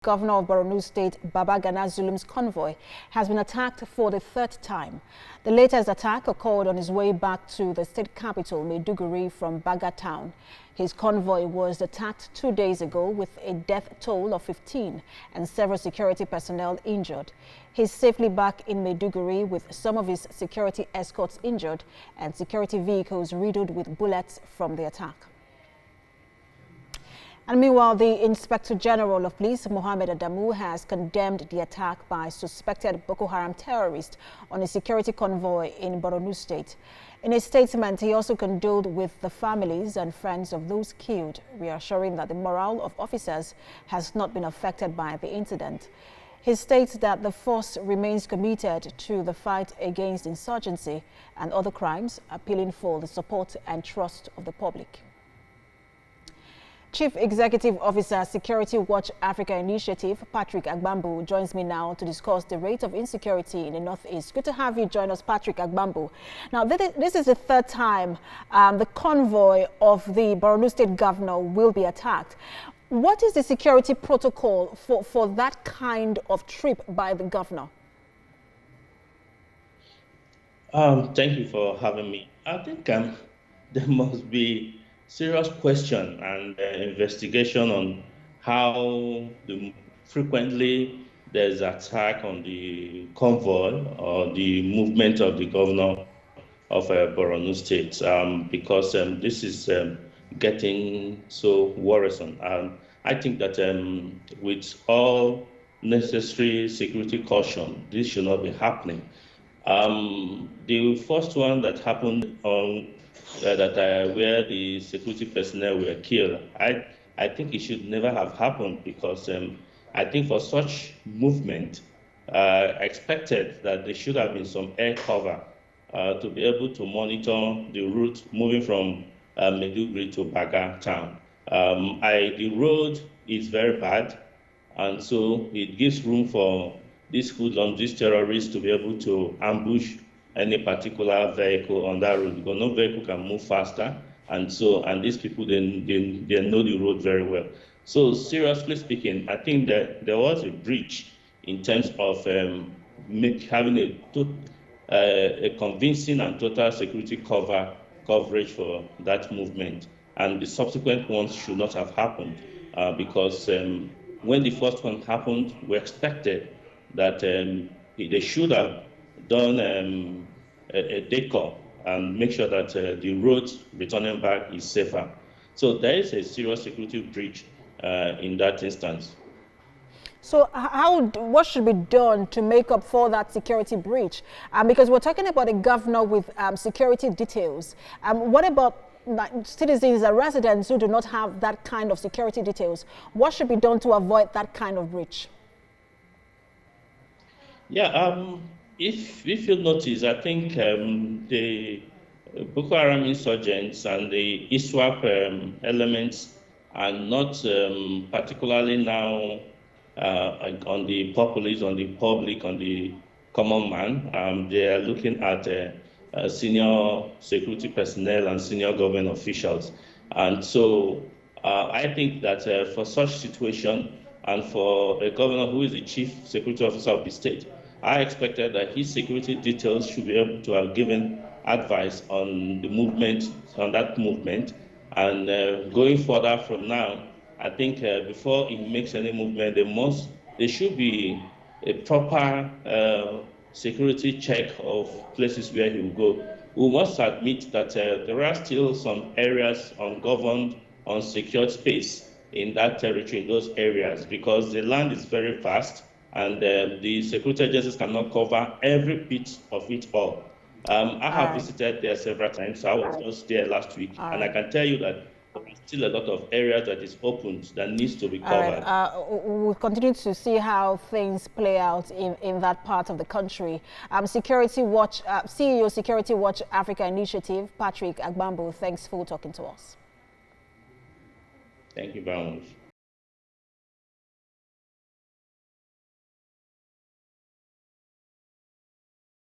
Governor of Borno State, Babagana Zulum's convoy has been attacked for the third time. The latest attack occurred on his way back to the state capital, Maiduguri, from Baga town. His convoy was attacked 2 days ago with a death toll of 15 and several security personnel injured. He's safely back in Maiduguri with some of his security escorts injured and security vehicles riddled with bullets from the attack. And meanwhile, the Inspector General of Police, Mohammed Adamu, has condemned the attack by suspected Boko Haram terrorists on a security convoy in Borno State. In a statement, he also condoled with the families and friends of those killed, reassuring that the morale of officers has not been affected by the incident. He states that the force remains committed to the fight against insurgency and other crimes, appealing for the support and trust of the public. Chief Executive Officer, Security Watch Africa Initiative, Patrick Agbambu, joins me now to discuss the rate of insecurity in the Northeast. Good to have you join us, Patrick Agbambu. Now, this is the third time the convoy of the Borno State Governor will be attacked. What is the security protocol for that kind of trip by the governor? Thank you for having me. I think there must be serious question and investigation on how frequently there's attack on the convoy or the movement of the governor of Borno State, because this is getting so worrisome. I think that with all necessary security caution, this should not be happening. The first one that happened on where the security personnel were killed, I think it should never have happened, because I think for such movement, expected that there should have been some air cover to be able to monitor the route moving from Maiduguri to Baga town. The road is very bad, and so it gives room for these hoodlums, these terrorists, to be able to ambush any particular vehicle on that road, because no vehicle can move faster, and these people they know the road very well. So seriously speaking, I think that there was a breach in terms of having a convincing and total security coverage for that movement, and the subsequent ones should not have happened, because when the first one happened, we expected that they should have done a decor and make sure that the road returning back is safer. So there is a serious security breach in that instance. So what should be done to make up for that security breach? Because we're talking about a governor with security details. What about citizens and residents who do not have that kind of security details? What should be done to avoid that kind of breach? Yeah, if you'll notice, I think the Boko Haram insurgents and the ISWAP elements are not particularly now on the populace, on the public, on the common man. They are looking at senior security personnel and senior government officials. And so I think that for such situation, and for a governor who is the chief security officer of the state, I expected that his security details should be able to have given advice on the movement, on that movement. And going further from now, I think before he makes any movement, there should be a proper security check of places where he will go. We must admit that there are still some areas ungoverned, unsecured space in that territory, in those areas, because the land is very vast, and the security agencies cannot cover every bit of it all. I have visited there several times. I was just there last week, and I can tell you that there are still a lot of areas that is opened that needs to be covered. We'll continue to see how things play out in that part of the country. Security Watch, CEO Security Watch Africa Initiative, Patrick Agbambu, thanks for talking to us. Thank you very much.